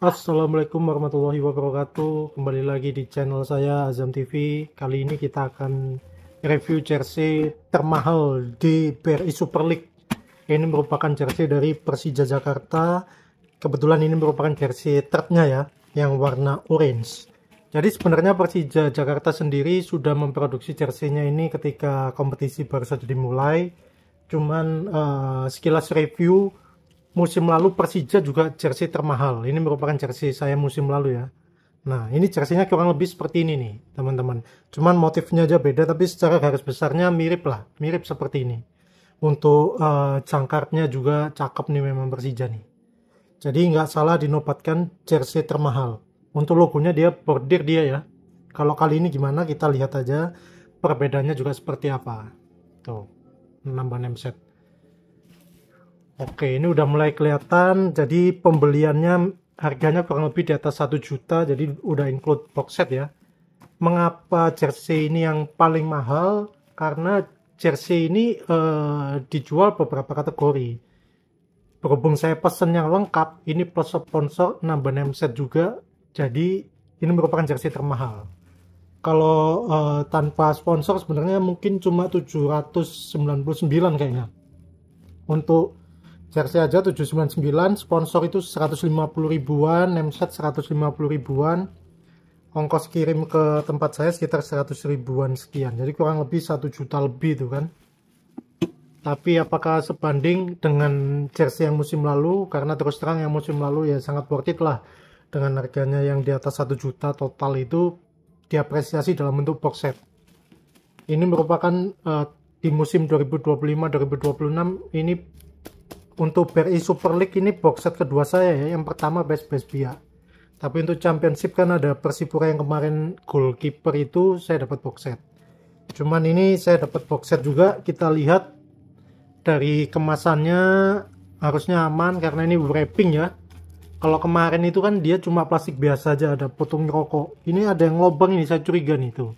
Assalamualaikum warahmatullahi wabarakatuh. Kembali lagi di channel saya Azam TV. Kali ini kita akan review jersey termahal di BRI Super League. Ini merupakan jersey dari Persija Jakarta. Kebetulan ini merupakan jersey third-nya ya, yang warna orange. Jadi sebenarnya Persija Jakarta sendiri sudah memproduksi jersey-nya ini ketika kompetisi baru saja dimulai. Cuman sekilas review, musim lalu Persija juga jersey termahal. Ini merupakan jersey saya musim lalu ya. Nah, ini jersey-nya kurang lebih seperti ini nih, teman-teman. Cuman motifnya aja beda, tapi secara garis besarnya mirip lah, mirip seperti ini. Untuk jangkarnya juga cakep nih memang Persija nih. Jadi nggak salah dinobatkan jersey termahal. Untuk logonya dia bordir dia ya. Kalau kali ini gimana kita lihat aja perbedaannya juga seperti apa. Tuh, nambah name set. Oke, ini udah mulai kelihatan. Jadi pembeliannya harganya kurang lebih di atas 1 juta. Jadi udah include box set ya. Mengapa jersey ini yang paling mahal? Karena jersey ini dijual beberapa kategori. Berhubung saya pesen yang lengkap, ini plus sponsor, nambah name set juga. Jadi ini merupakan jersey termahal. Kalau tanpa sponsor sebenarnya mungkin cuma 799 kayaknya. Untuk jersey aja 799, sponsor itu 150 ribuan, name set 150 ribuan, ongkos kirim ke tempat saya sekitar 100 ribuan sekian. Jadi kurang lebih 1 juta lebih tuh kan. Tapi apakah sebanding dengan jersey yang musim lalu? Karena terus terang yang musim lalu ya sangat worth it lah. Dengan harganya yang di atas 1 juta total itu diapresiasi dalam bentuk box set. Ini merupakan di musim 2025-2026 ini untuk BRI Super League ini box set kedua saya ya. Yang pertama Best Bia. Tapi untuk championship kan ada Persipura yang kemarin goalkeeper itu saya dapat box set. Cuman ini saya dapat box set juga. Kita lihat dari kemasannya harusnya aman karena ini wrapping ya. Kalau kemarin itu kan dia cuma plastik biasa aja, ada potong rokok. Ini ada yang lubang, ini saya curiga nih tuh.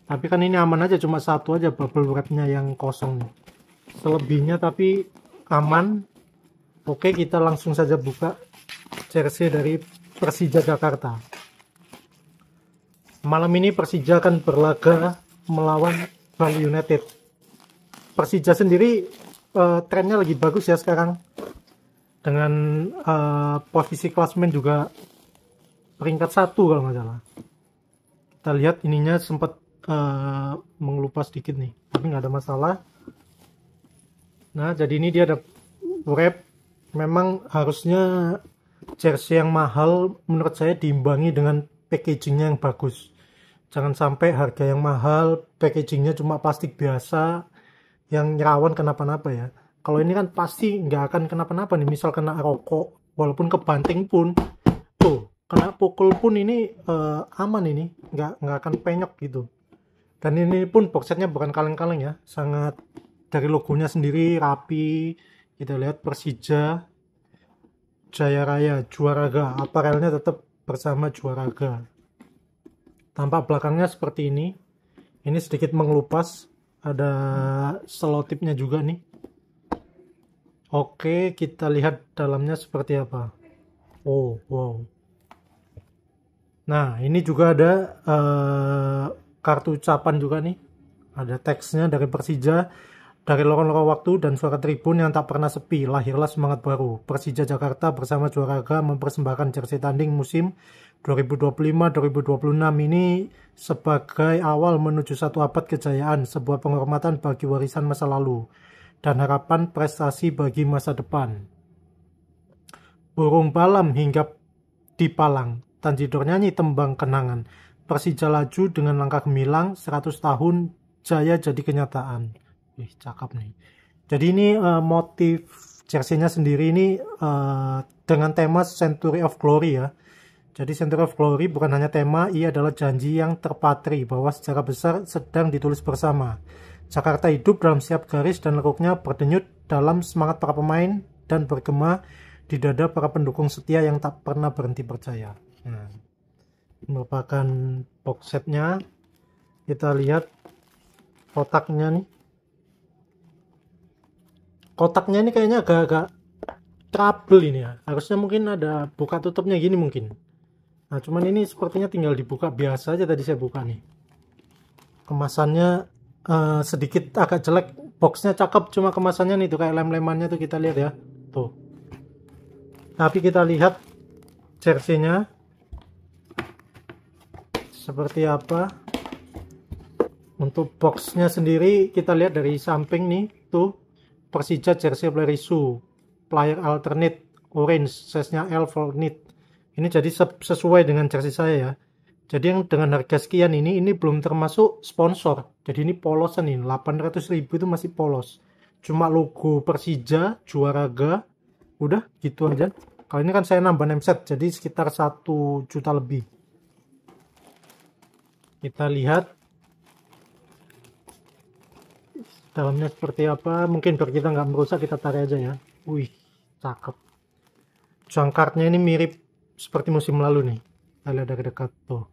Tapi kan ini aman aja, cuma satu aja bubble wrapnya yang kosong. Selebihnya tapi aman. Oke, kita langsung saja buka jersey dari Persija Jakarta. Malam ini Persija akan berlaga melawan Bali United. Persija sendiri trennya lagi bagus ya sekarang. Dengan posisi klasmen juga peringkat 1 kalau nggak salah. Kita lihat ininya sempat mengelupas sedikit nih, tapi nggak ada masalah. Nah, jadi ini dia ada wrap. Memang harusnya jersey yang mahal menurut saya diimbangi dengan packagingnya yang bagus. Jangan sampai harga yang mahal, packagingnya cuma plastik biasa yang rawan kenapa-napa ya. Kalau ini kan pasti nggak akan kenapa-napa nih. Misal kena rokok, walaupun kebanting pun, tuh kena pukul pun ini aman ini, nggak akan penyok gitu. Dan ini pun box setnya bukan kaleng-kaleng ya, sangat dari logonya sendiri rapi. Kita lihat Persija Jaya Raya Juaraga, aparelnya tetap bersama Juaraga. Tampak belakangnya seperti ini. Ini sedikit mengelupas, ada selotipnya juga nih. Oke, kita lihat dalamnya seperti apa. Oh, wow. Nah, ini juga ada kartu ucapan juga nih. Ada teksnya dari Persija. Dari lorong-lorong waktu dan suara tribun yang tak pernah sepi, lahirlah semangat baru. Persija Jakarta bersama Juaraga mempersembahkan jersey tanding musim 2025-2026 ini sebagai awal menuju satu abad kejayaan, sebuah penghormatan bagi warisan masa lalu, dan harapan prestasi bagi masa depan. Burung balam hinggap di palang, Tanjidor nyanyi tembang kenangan. Persija laju dengan langkah gemilang, 100 tahun jaya jadi kenyataan. Wih, cakep nih. Jadi ini motif jersey-nya sendiri ini dengan tema Century of Glory ya. Jadi Century of Glory bukan hanya tema, ia adalah janji yang terpatri bahwa secara besar sedang ditulis bersama. Jakarta hidup dalam setiap garis dan lekuknya berdenyut dalam semangat para pemain dan bergema di dada para pendukung setia yang tak pernah berhenti percaya. Nah, merupakan box setnya. Kita lihat kotaknya nih. Kotaknya ini kayaknya agak-agak trouble ini ya. Harusnya mungkin ada buka tutupnya gini mungkin. Nah, cuman ini sepertinya tinggal dibuka biasa aja, tadi saya buka nih. Kemasannya sedikit agak jelek, boxnya cakep, cuma kemasannya nih tuh kayak lem-lemannya tuh kita lihat ya. Tuh. Tapi kita lihat jersey-nya seperti apa. Untuk boxnya sendiri kita lihat dari samping nih tuh, Persija jersey player issue, player alternate orange, size-nya L for knit. Ini jadi sesuai dengan jersey saya ya. Jadi yang dengan harga sekian ini belum termasuk sponsor. Jadi ini polosan nih, 800.000 itu masih polos. Cuma logo Persija, Juaraga, udah gitu aja. Kalau ini kan saya nambah name set, jadi sekitar 1 juta lebih. Kita lihat dalamnya seperti apa. Mungkin biar kita nggak merusak, kita tarik aja ya. Wih, cakep. Jangkartnya ini mirip seperti musim lalu nih. Kita lihat dari dekat tuh.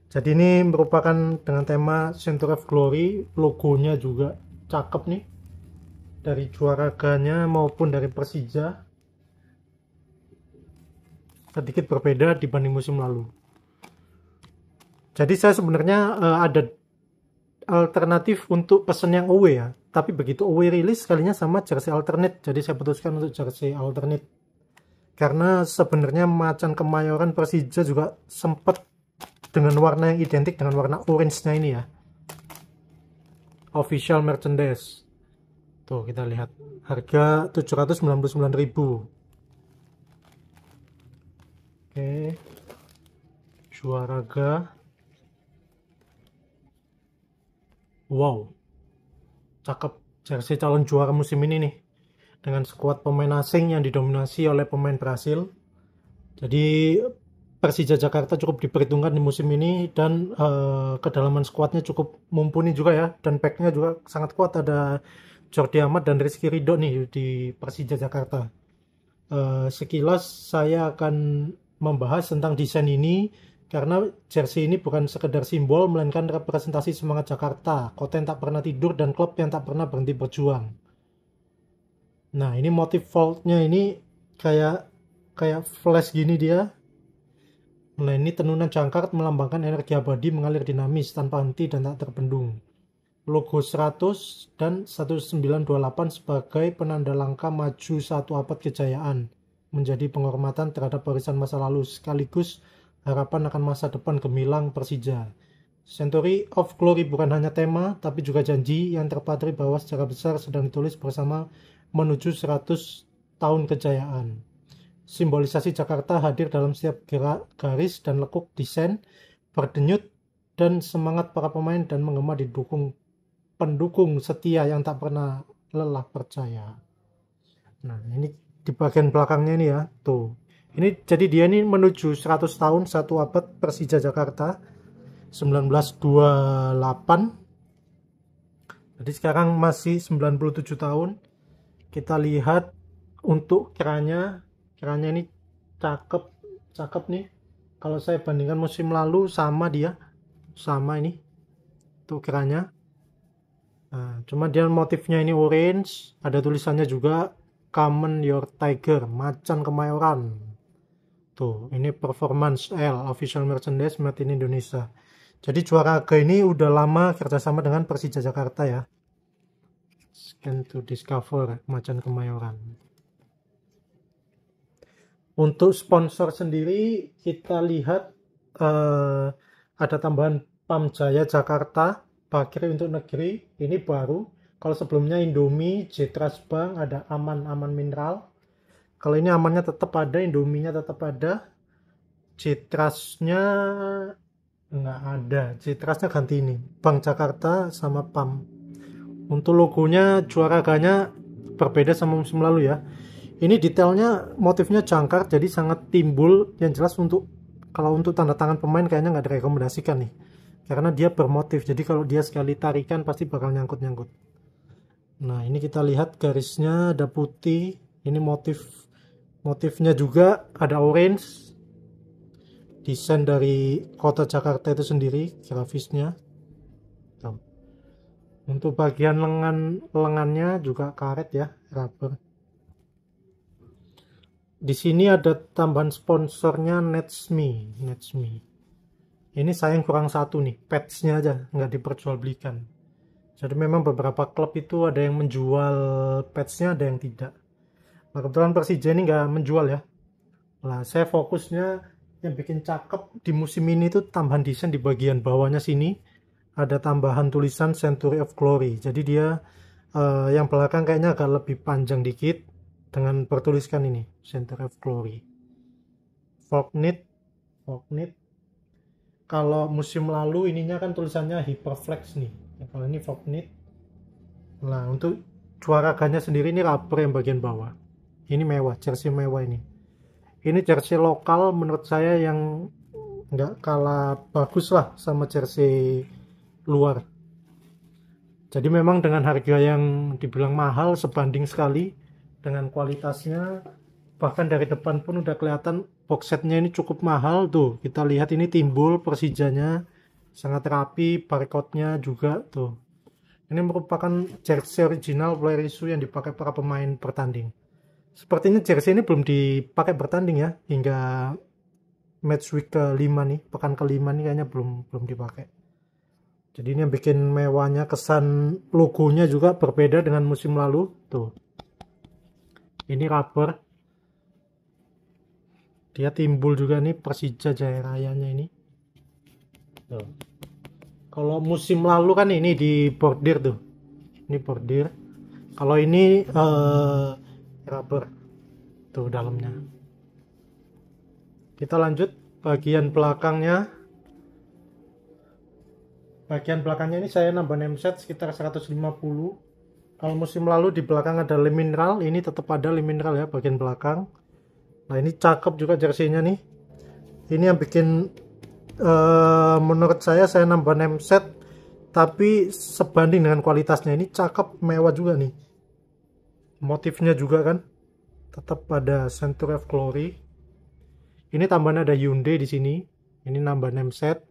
Jadi ini merupakan dengan tema Center of Glory, logonya juga cakep nih. Dari Juaraganya maupun dari Persija. Sedikit berbeda dibanding musim lalu. Jadi saya sebenarnya ada alternatif untuk pesen yang away ya. Tapi begitu away rilis kalinya sama jersey alternate. Jadi saya putuskan untuk jersey alternate. Karena sebenarnya macan Kemayoran Persija juga sempat dengan warna yang identik dengan warna orange-nya ini ya. Official merchandise. Tuh kita lihat. Harga 799.000. Oke. Juaraga. Wow. Cakep. Jersey calon juara musim ini nih. Dengan skuad pemain asing yang didominasi oleh pemain Brasil. Jadi Persija Jakarta cukup diperhitungkan di musim ini, dan kedalaman skuadnya cukup mumpuni juga ya, dan backnya juga sangat kuat, ada Jordi Amat dan Rizky Ridho nih di Persija Jakarta. Sekilas saya akan membahas tentang desain ini karena jersey ini bukan sekedar simbol melainkan representasi semangat Jakarta, kota yang tak pernah tidur dan klub yang tak pernah berhenti berjuang. Nah, ini motif foldnya ini kayak flash gini dia. Nah, ini tenunan jangkar melambangkan energi abadi mengalir dinamis tanpa henti dan tak terbendung. Logo 100 dan 1928 sebagai penanda langkah maju satu abad kejayaan, menjadi penghormatan terhadap warisan masa lalu sekaligus harapan akan masa depan gemilang Persija. Century of Glory bukan hanya tema, tapi juga janji yang terpatri bahwa secara besar sedang ditulis bersama menuju 100 tahun kejayaan. Simbolisasi Jakarta hadir dalam setiap gerak, garis, dan lekuk desain, berdenyut, dan semangat para pemain dan menggema didukung pendukung setia yang tak pernah lelah percaya. Nah, ini di bagian belakangnya ini ya, tuh. Ini jadi dia ini menuju 100 tahun, 1 abad Persija Jakarta, 1928. Jadi sekarang masih 97 tahun. Kita lihat untuk keranya ini cakep nih. Kalau saya bandingkan musim lalu sama ini tuh keranya. Nah, cuma dia motifnya ini orange, ada tulisannya juga Common Your Tiger, macan Kemayoran. Tuh, ini Performance L, official merchandise made in Indonesia. Jadi Juaraga ini udah lama kerjasama dengan Persija Jakarta ya. Scan to discover macan Kemayoran. Untuk sponsor sendiri kita lihat ada tambahan Pamjaya Jakarta, Bakri untuk negeri, ini baru. Kalau sebelumnya Indomie, Jetras Bank, ada Aman Mineral. Kalau ini amannya tetap ada, Indominya tetap ada. Jetrasnya nggak ada, Jetrasnya ganti ini, Bank Jakarta sama PAM. Untuk logonya Juaraganya berbeda sama musim lalu ya. Ini detailnya, motifnya jangkar, jadi sangat timbul. Yang jelas kalau untuk tanda tangan pemain kayaknya nggak direkomendasikan nih, karena dia bermotif. Jadi kalau dia sekali tarikan pasti bakal nyangkut-nyangkut. Nah, ini kita lihat garisnya ada putih. Ini motifnya juga ada orange. Desain dari kota Jakarta itu sendiri, grafisnya. Untuk bagian lengannya juga karet ya, rubber. Di sini ada tambahan sponsornya Netsme. Ini sayang kurang satu nih, patchnya aja nggak diperjualbelikan. Jadi memang beberapa klub itu ada yang menjual patchnya, ada yang tidak. Nah, kebetulan Persija ini nggak menjual ya. Nah, saya fokusnya yang bikin cakep di musim ini tuh tambahan desain di bagian bawahnya sini. Ada tambahan tulisan Century of Glory. Jadi dia yang belakang kayaknya agak lebih panjang dikit dengan bertuliskan ini Century of Glory. Forknit. Kalau musim lalu ininya kan tulisannya Hyperflex nih. Kalau ini Forknit. Nah, untuk juaraganya sendiri ini rubber yang bagian bawah. Ini mewah, jersey mewah ini. Ini jersey lokal menurut saya yang nggak kalah bagus lah sama jersey luar. Jadi memang dengan harga yang dibilang mahal sebanding sekali dengan kualitasnya, bahkan dari depan pun udah kelihatan box setnya ini cukup mahal tuh. Kita lihat ini timbul Persijanya sangat rapi, barcode-nya juga tuh. Ini merupakan jersey original player issue yang dipakai para pemain bertanding. Sepertinya jersey ini belum dipakai bertanding ya, hingga match week ke-5 nih, pekan ke-5 nih kayaknya belum dipakai. Jadi ini yang bikin mewahnya, kesan logonya juga berbeda dengan musim lalu. Tuh. Ini rubber. Dia timbul juga nih Persija Jaya Rayanya ini. Tuh. Kalau musim lalu kan ini di bordir tuh. Ini bordir. Kalau ini rubber. Tuh dalamnya. Kita lanjut bagian belakangnya. Bagian belakangnya ini saya nambah name set sekitar 150. Kalau musim lalu di belakang ada lem mineral, ini tetap ada lem mineral ya bagian belakang. Nah ini cakep juga jersey-nya nih. Ini yang bikin menurut saya nambah name set, tapi sebanding dengan kualitasnya ini cakep, mewah juga nih. Motifnya juga kan, tetap ada Century of Glory. Ini tambahan ada Hyundai di sini. Ini nambah name set.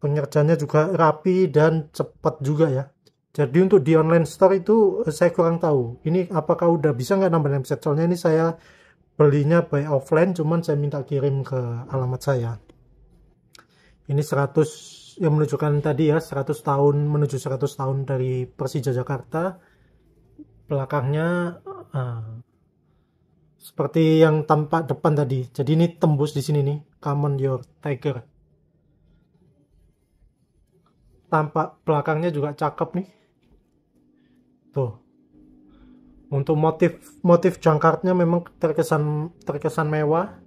Pengerjaannya juga rapi dan cepat juga ya. Jadi untuk di online store itu saya kurang tahu. Ini apakah udah bisa nggak nambah name set? Soalnya ini saya belinya by offline, cuman saya minta kirim ke alamat saya. Ini 100 yang menunjukkan tadi ya, 100 tahun menuju 100 tahun dari Persija Jakarta. Belakangnya seperti yang tampak depan tadi. Jadi ini tembus di sini nih, Come on your Tiger. Tampak belakangnya juga cakep nih. Tuh. Untuk motif jangkartnya memang terkesan mewah.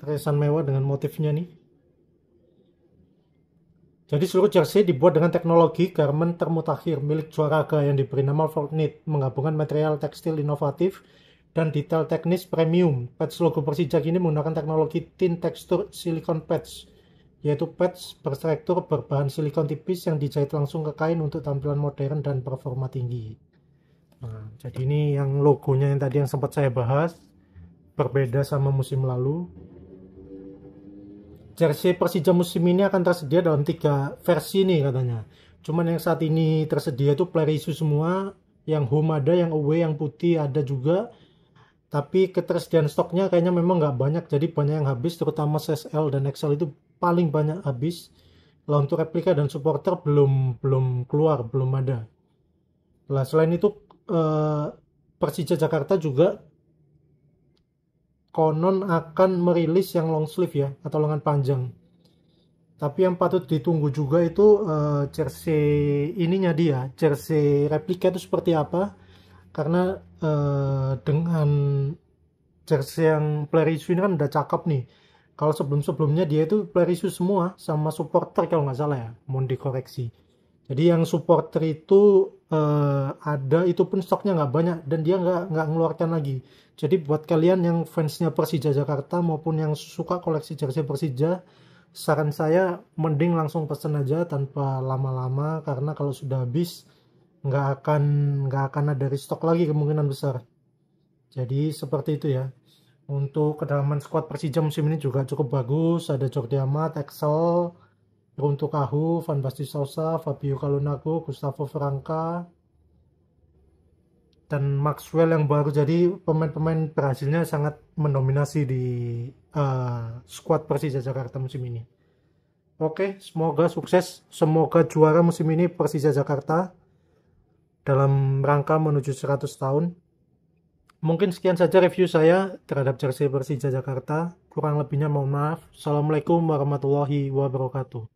Terkesan mewah dengan motifnya nih. Jadi seluruh jersey dibuat dengan teknologi garment termutakhir milik Juaraga yang diberi nama Forknit, menggabungkan material tekstil inovatif dan detail teknis premium. Patch logo Persija kini menggunakan teknologi thin texture silicone patch, yaitu patch berstruktur berbahan silikon tipis yang dijahit langsung ke kain untuk tampilan modern dan performa tinggi. Nah, jadi ini yang logonya yang tadi yang sempat saya bahas, berbeda sama musim lalu. Jersey Persija musim ini akan tersedia dalam 3 versi nih katanya. Cuman yang saat ini tersedia itu player issue semua, yang home ada, yang away, yang putih ada juga. Tapi ketersediaan stoknya kayaknya memang nggak banyak, jadi banyak yang habis, terutama size L dan XL itu paling banyak habis. Lah untuk replika dan supporter belum keluar, belum ada. Lah selain itu Persija Jakarta juga konon akan merilis yang long sleeve ya, atau lengan panjang. Tapi yang patut ditunggu juga itu jersey ininya dia, jersey replika itu seperti apa. Karena dengan jersey yang player issue ini kan udah cakep nih. Kalau sebelumnya dia itu player issue semua sama supporter kalau nggak salah ya, mohon dikoreksi. Jadi yang supporter itu ada, itu pun stoknya nggak banyak dan dia nggak ngeluarkan lagi. Jadi buat kalian yang fansnya Persija Jakarta maupun yang suka koleksi jersey Persija, saran saya mending langsung pesen aja tanpa lama-lama, karena kalau sudah habis nggak akan ada restock lagi kemungkinan besar. Jadi seperti itu ya. Untuk kedalaman squad Persija musim ini juga cukup bagus. Ada Jordi Amat, Excel, Runtu Kahu, Van Basten Sousa, Fabio Calunago, Gustavo Franca, dan Maxwell yang baru. Jadi pemain-pemain Brasilnya sangat mendominasi di skuad Persija Jakarta musim ini. Oke, semoga sukses, semoga juara musim ini Persija Jakarta dalam rangka menuju 100 tahun. Mungkin sekian saja review saya terhadap jersey Persija Jakarta. Kurang lebihnya mohon maaf. Assalamualaikum warahmatullahi wabarakatuh.